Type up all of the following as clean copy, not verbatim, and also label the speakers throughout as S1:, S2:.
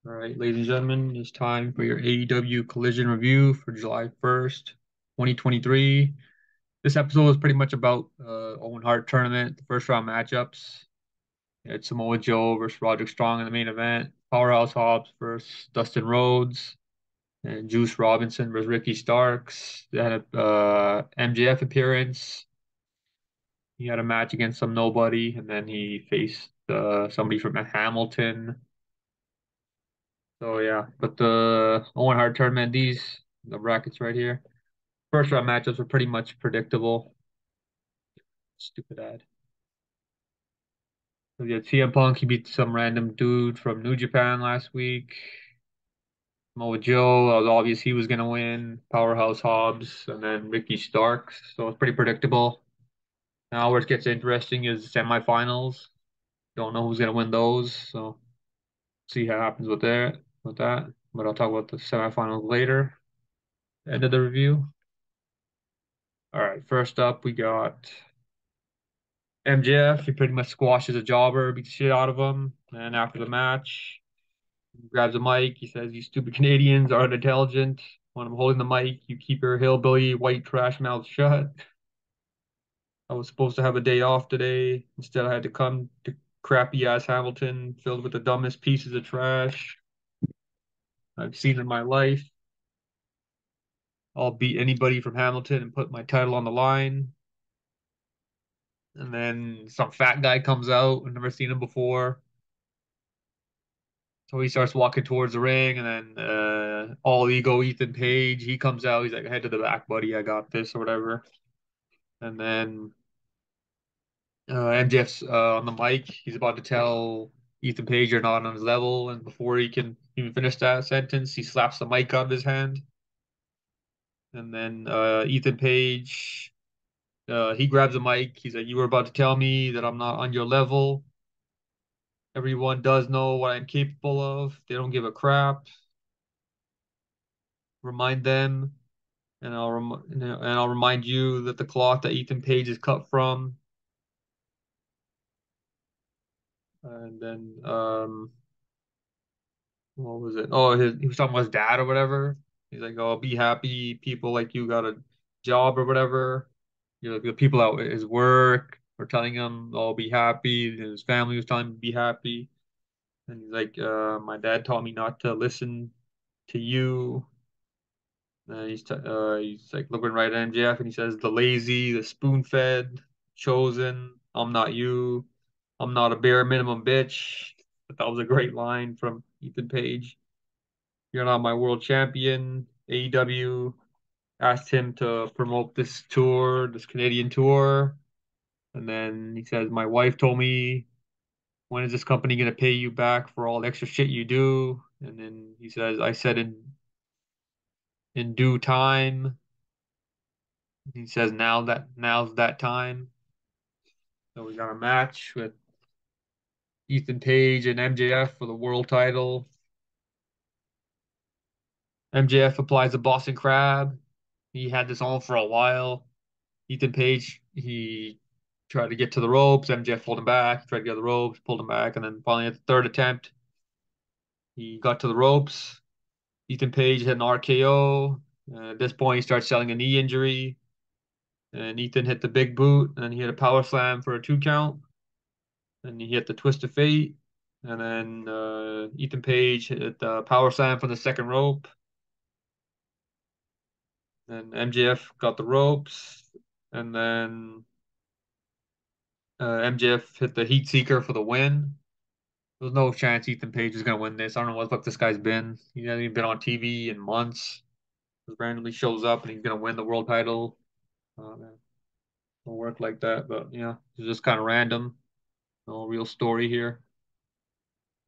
S1: All right, ladies and gentlemen, it's time for your AEW Collision review for July 1st, 2023. This episode is pretty much about Owen Hart tournament, the first round matchups. It's Samoa Joe versus Roderick Strong in the main event, Powerhouse Hobbs versus Dustin Rhodes, and Juice Robinson versus Ricky Starks. They had a MJF appearance. He had a match against some nobody, and then he faced somebody from Hamilton. So yeah, but the Owen Hart tournament, the brackets right here. First round matchups were pretty much predictable. Stupid ad. So yeah, cmpunk, he beat some random dude from New Japan last week. Samoa Joe, it was obvious he was gonna win. Powerhouse Hobbs, and then Ricky Starks. So it's pretty predictable. Now where it gets interesting is semifinals. Don't know who's gonna win those, so see how happens with that. But I'll talk about the semifinals later. End of the review. All right, first up we got MJF. He pretty much squashes a jobber, beats the shit out of him. And after the match, he grabs a mic. He says, "You stupid Canadians are unintelligent. When I'm holding the mic, you keep your hillbilly white trash mouth shut. I was supposed to have a day off today. Instead, I had to come to crappy ass Hamilton filled with the dumbest pieces of trash I've seen in my life. I'll beat anybody from Hamilton and put my title on the line." And then some fat guy comes out. I've never seen him before. So he starts walking towards the ring, and then all ego Ethan Page, he comes out. He's like, "Head to the back, buddy. I got this," or whatever. And then MJF's on the mic. He's about to tell Ethan Page you're not on his level, and before he can even finish that sentence, he slaps the mic out of his hand. And then Ethan Page, he grabs the mic. He's like, "You were about to tell me that I'm not on your level. Everyone does know what I'm capable of. They don't give a crap. Remind them, and I'll remind you that the cloth that Ethan Page is cut from." And then what was it? Oh, he was talking about his dad or whatever. He's like, "Oh, be happy. People like you got a job or whatever. You know, the people at his work were telling him, oh, be happy." And his family was telling him to be happy. And he's like, "My dad taught me not to listen to you." He's like looking right at MJF, and he says, "The lazy, the spoon-fed, chosen. I'm not you. I'm not a bare minimum bitch." But that was a great line from Ethan Page. "You're not my world champion." AEW asked him to promote this tour, this Canadian tour. And then he says, "My wife told me, when is this company going to pay you back for all the extra shit you do?" And then he says, "I said in due time." He says, now's that time." So we got a match with Ethan Page and MJF for the world title. MJF applies the Boston Crab. He had this on for a while. Ethan Page, he tried to get to the ropes. MJF pulled him back. He tried to get to the ropes, pulled him back, and then finally at the third attempt, he got to the ropes. Ethan Page had an RKO. At this point, he starts selling a knee injury, and Ethan hit the big boot, and he hit a power slam for a 2 count. And he hit the twist of fate. And then Ethan Page hit the power slam from the second rope. And MJF got the ropes. And then MJF hit the heat seeker for the win. There's no chance Ethan Page is going to win this. I don't know what the fuck this guy's been. He hasn't even been on TV in months. Just randomly shows up and he's going to win the world title. Man, don't work like that. But yeah, it's just kind of random. No real story here.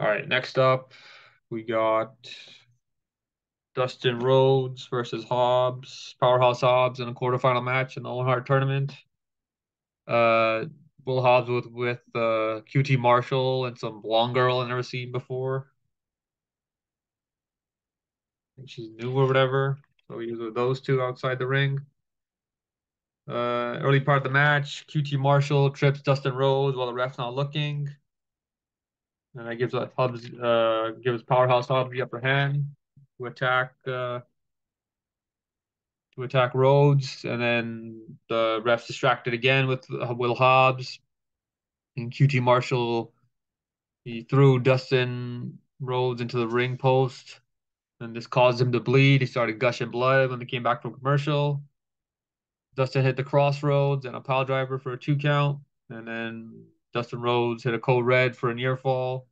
S1: All right, next up, we got Dustin Rhodes versus Powerhouse Hobbs in a quarterfinal match in the Owen Hart tournament. Uh, Will Hobbs with QT Marshall and some blonde girl I've never seen before. I think she's new or whatever. So he was with those two outside the ring. Early part of the match, QT Marshall trips Dustin Rhodes while the ref's not looking. And that gives Powerhouse Hobbs the upper hand to attack uh, to attack Rhodes, and then the refs distracted again with Will Hobbs and QT Marshall. He threw Dustin Rhodes into the ring post, and this caused him to bleed. He started gushing blood when they came back from commercial. Dustin hit the crossroads and a pile driver for a 2 count, and then Dustin Rhodes hit a code red for a near fall.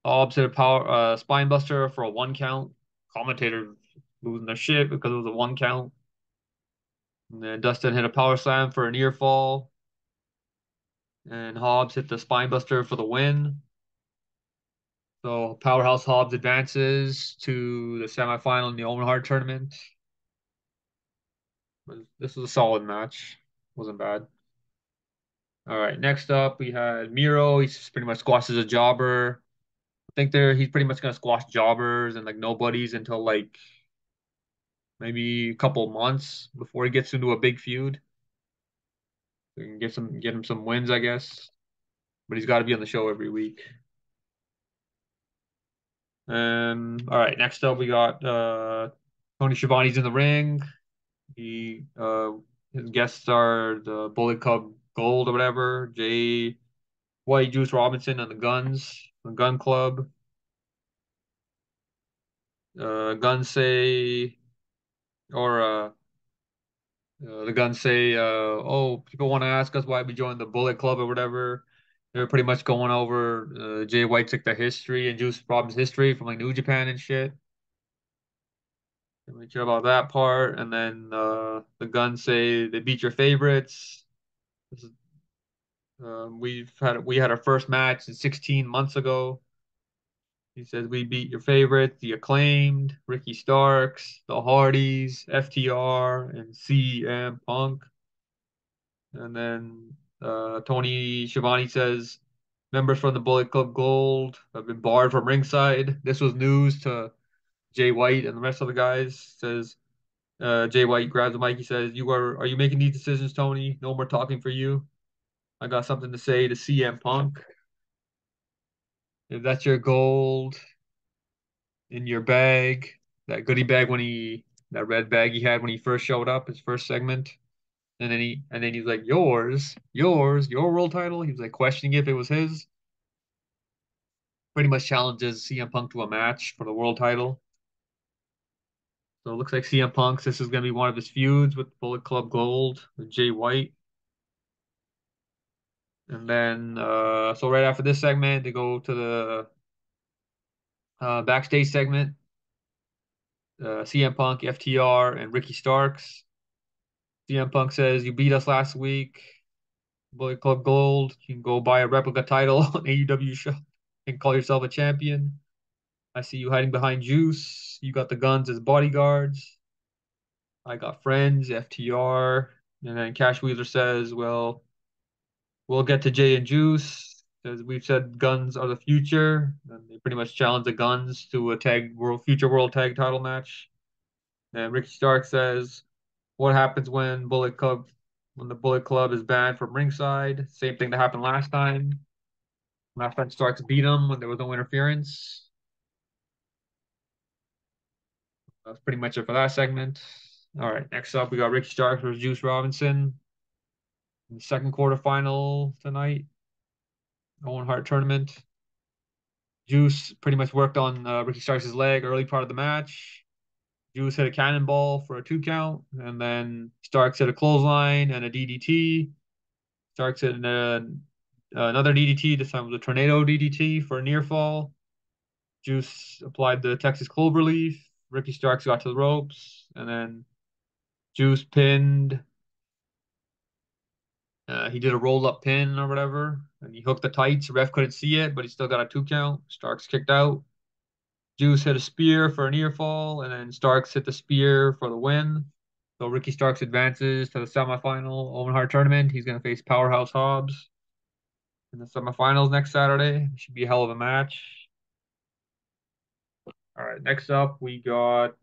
S1: Hobbs hit a power spine buster for a 1 count. Commentator losing their shit because it was a 1 count. And then Dustin hit a power slam for a near fall, and Hobbs hit the spine buster for the win. So Powerhouse Hobbs advances to the semifinal in the Owen Hart tournament. This was a solid match. Wasn't bad. All right, next up we had Miro. He's pretty much squashes a jobber. I think he's pretty much gonna squash jobbers and like nobodies until like maybe a couple months before he gets into a big feud. So we can get him some wins, I guess. But he's got to be on the show every week. All right, next up we got Tony Schiavone's in the ring. He his guests are the Bullet Club Gold or whatever, Jay White, Juice Robinson, and the Gun Club. Guns say or the Guns say, oh, people want to ask us why we joined the Bullet Club or whatever. They're pretty much going over Jay White took the history and Juice Robinson's history from like New Japan and shit. We care about that part, and then the Guns say they beat your favorites. This is, we had our first match 16 months ago. He says we beat your favorites, the Acclaimed, Ricky Starks, the Hardys, FTR, and CM Punk. And then Tony Schiavone says members from the Bullet Club Gold have been barred from ringside. This was news to Jay White and the rest of the guys. Says Jay White grabs the mic. He says, are you making these decisions, Tony? No more talking for you. I got something to say to CM Punk. If that's your gold in your bag, that goodie bag that red bag he had when he first showed up, his first segment. And then he's like, your world title. He was like questioning if it was his. Pretty much challenges CM Punk to a match for the world title. So it looks like CM Punk's this is gonna be one of his feuds with Bullet Club Gold with Jay White. And then so right after this segment, they go to the backstage segment. CM Punk, FTR, and Ricky Starks. CM Punk says, "You beat us last week. Bullet Club Gold. You can go buy a replica title on AEW show and call yourself a champion. I see you hiding behind Juice. You got the Guns as bodyguards. I got friends, FTR." And then Cash Wheeler says, "Well, we'll get to Jay and Juice. As we've said, Guns are the future." And they pretty much challenge the Guns to a future world tag title match. And Ricky Stark says, "What happens when the Bullet Club is banned from ringside? Same thing that happened last time. Last time Starks beat him when there was no interference." That's pretty much it for that segment. All right, next up we got Ricky Starks versus Juice Robinson in the second quarterfinal tonight. Owen Hart tournament. Juice pretty much worked on Ricky Starks' leg early part of the match. Juice hit a cannonball for a 2 count, and then Starks hit a clothesline and a DDT. Starks hit another DDT. This time was a tornado DDT for a near fall. Juice applied the Texas Cloverleaf. Ricky Starks got to the ropes, and then Juice pinned. He did a roll up pin or whatever, and he hooked the tights. The ref couldn't see it, but he still got a 2 count. Starks kicked out. Juice hit a spear for a near fall, and then Starks hit the spear for the win. So Ricky Starks advances to the semifinal Owen Hart tournament. He's going to face Powerhouse Hobbs in the semifinals next Saturday. It should be a hell of a match. All right, next up we got.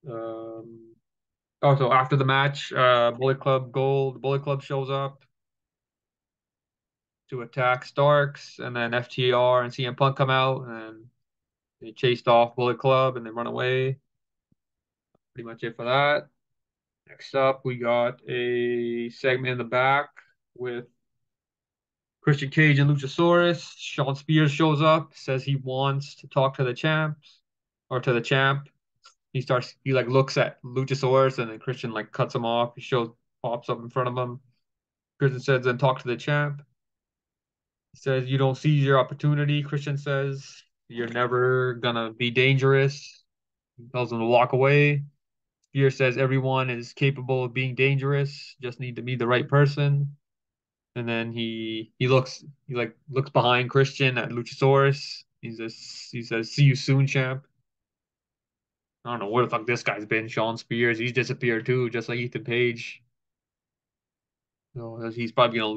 S1: Um, so after the match, Bullet Club Gold, Bullet Club shows up. to attack Starks, and then FTR and CM Punk come out, and they chased off Bullet Club and they run away. Pretty much it for that. Next up, we got a segment in the back with Christian Cage and Luchasaurus. Sean Spears shows up, says he wants to talk to the champs or to the champ. He like looks at Luchasaurus and then Christian like cuts him off. Pops up in front of him. Christian says, then talk to the champ. He says, you don't seize your opportunity. Christian says, you're never gonna be dangerous. He tells him to walk away. Spears says everyone is capable of being dangerous, just need to be the right person. And then he like looks behind Christian at Luchasaurus. He says, see you soon, champ. I don't know where the fuck this guy's been. Sean Spears, he's disappeared too, just like Ethan Page. So he's probably gonna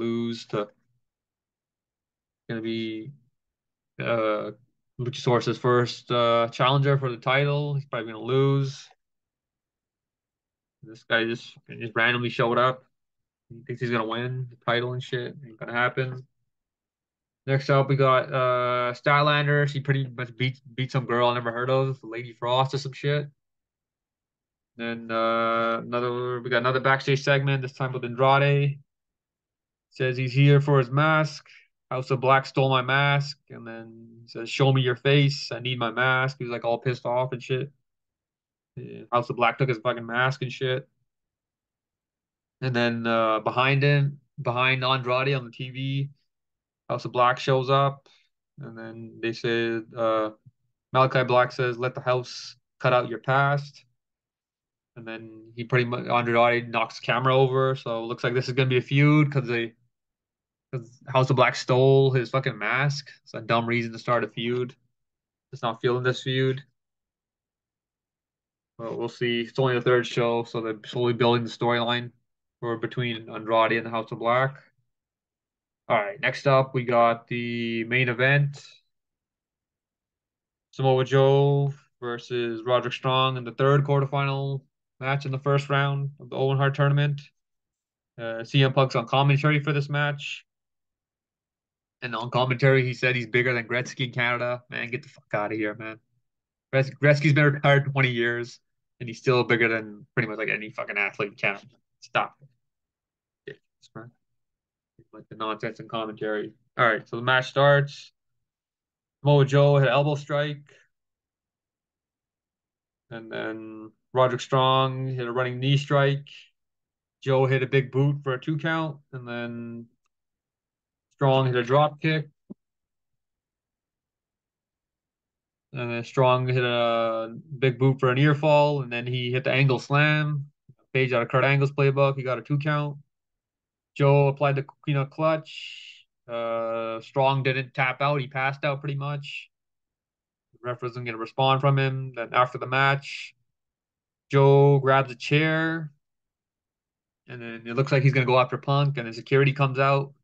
S1: be uh Luchasaurus' first challenger for the title. He's probably gonna lose. This guy just randomly showed up. He thinks he's gonna win the title and shit. Ain't gonna happen. Next up, we got Stylander. She pretty much beat some girl I never heard of, Lady Frost or some shit. Then we got another backstage segment. This time with Andrade. Says he's here for his mask. House of Black stole my mask, and then he says, "Show me your face. I need my mask." He's like all pissed off and shit. Yeah, House of Black took his fucking mask and shit. And then behind Andrade on the TV, House of Black shows up, and then they said Malachi Black says, "Let the house cut out your past." And then he pretty much Andrade knocks the camera over, so it looks like this is gonna be a feud because House of Black stole his fucking mask. It's a dumb reason to start a feud. Just not feeling this feud. But we'll see. It's only the third show, so they're slowly building the storyline for between Andrade and the House of Black. All right, next up we got the main event. Samoa Joe versus Roderick Strong in the third quarterfinal match in the first round of the Owen Hart tournament. CM Punk's on commentary for this match. And on commentary, he said he's bigger than Gretzky in Canada. Man, get the fuck out of here, man. Gretzky's been retired 20 years, and he's still bigger than pretty much like any fucking athlete in Canada. Stop it. Yeah, like the nonsense in commentary. All right, so the match starts. Samoa Joe hit an elbow strike, and then Roderick Strong hit a running knee strike. Joe hit a big boot for a 2 count, and then Strong hit a drop kick. And then Strong hit a big boot for an ear fall, and then he hit the angle slam. Page out of Kurt Angle's playbook. He got a 2 count. Joe applied the coconut clutch. Strong didn't tap out. He passed out pretty much. The ref wasn't going to respond from him. Then after the match, Joe grabs a chair, and then it looks like he's going to go after Punk, and then security comes out,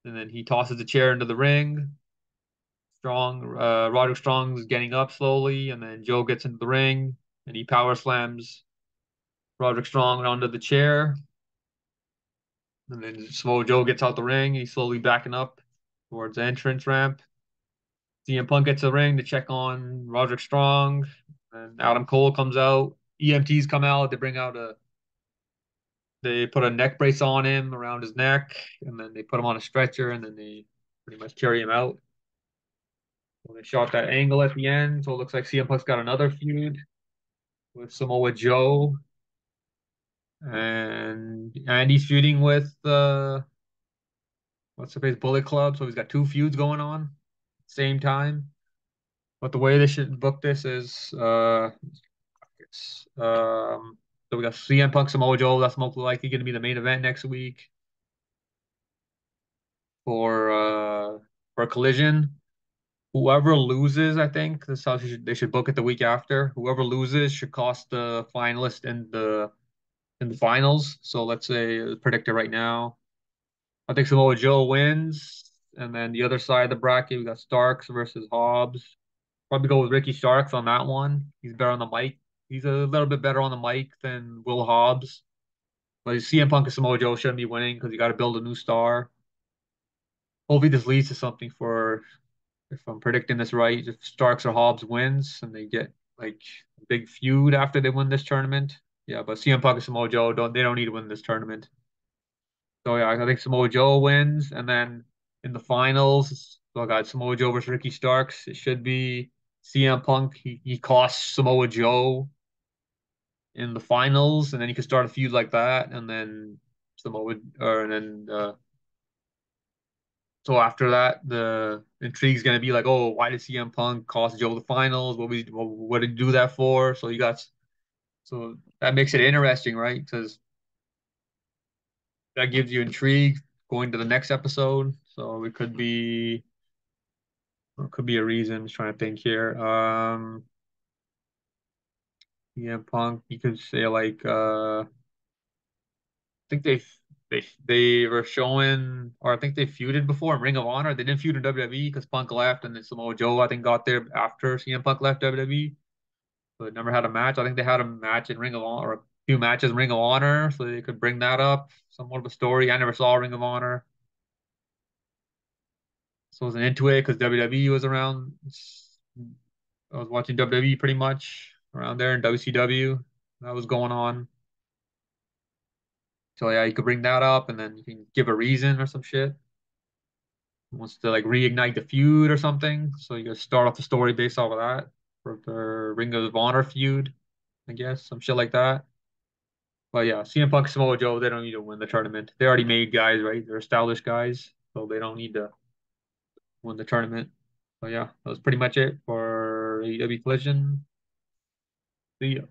S1: and then he tosses the chair into the ring. Roderick Strong's getting up slowly, and then Joe gets into the ring, and he power slams Roderick Strong onto the chair. And then Samoa Joe gets out the ring. He's slowly backing up towards the entrance ramp. CM Punk gets the ring to check on Roderick Strong. And Adam Cole comes out. EMTs come out. They put a neck brace on him around his neck, and then they put him on a stretcher, and then they pretty much carry him out. So they shot that angle at the end, so it looks like CM Punk's got another feud with Samoa Joe, and he's feuding with what's the face Bullet Club. So he's got two feuds going on same time. But the way they should book this is so we got CM Punk Samoa Joe. That's most likely going to be the main event next week for for Collision. Whoever loses, I think this is how they should book it the week after. Whoever loses should cost the finalist in the finals. So let's say predict it right now. I think Samoa Joe wins, and then the other side of the bracket we got Starks versus Hobbs. Probably go with Ricky Starks on that one. He's better on the mic. He's a little bit better on the mic than Will Hobbs. But CM Punk and Samoa Joe shouldn't be winning because you got to build a new star. hopefully this leads to something for if I'm predicting this right, if Starks or Hobbs wins and they get like a big feud after they win this tournament. Yeah, but CM Punk and Samoa Joe don't need to win this tournament. So yeah, I think Samoa Joe wins, and then in the finals, oh God, Samoa Joe versus Ricky Starks. It should be CM Punk. He costs Samoa Joe in the finals, and then you can start a feud like that, and then Samoa or and then so after that, the intrigue's gonna be like, oh, why did CM Punk cost Joe the finals? What did he do that for? So that makes it interesting, right? Because that gives you intrigue going to the next episode. So it could be a reason. I'm just trying to think here. CM Punk, you could say like I think they were showing, or I think they feuded before in Ring of Honor. They didn't feud in WWE because Punk left, and then Samoa Joe I think got there after CM Punk left WWE. So they never had a match. I think they had a match in Ring of Honor, or a few matches in Ring of Honor, so they could bring that up. Somewhat of a story. I never saw Ring of Honor, so I wasn't into it because WWE was around. I was watching WWE pretty much around there in WCW. That was going on. So yeah, you could bring that up, and then you can give a reason or some shit. Wants to like reignite the feud or something. So you just start off the story based off of that for the Ring of Honor feud, I guess, some shit like that. But yeah, CM Punk, Samoa Joe, they don't need to win the tournament. They already made guys, right? They're established guys, so they don't need to win the tournament. So yeah, that was pretty much it for AEW Collision. See ya.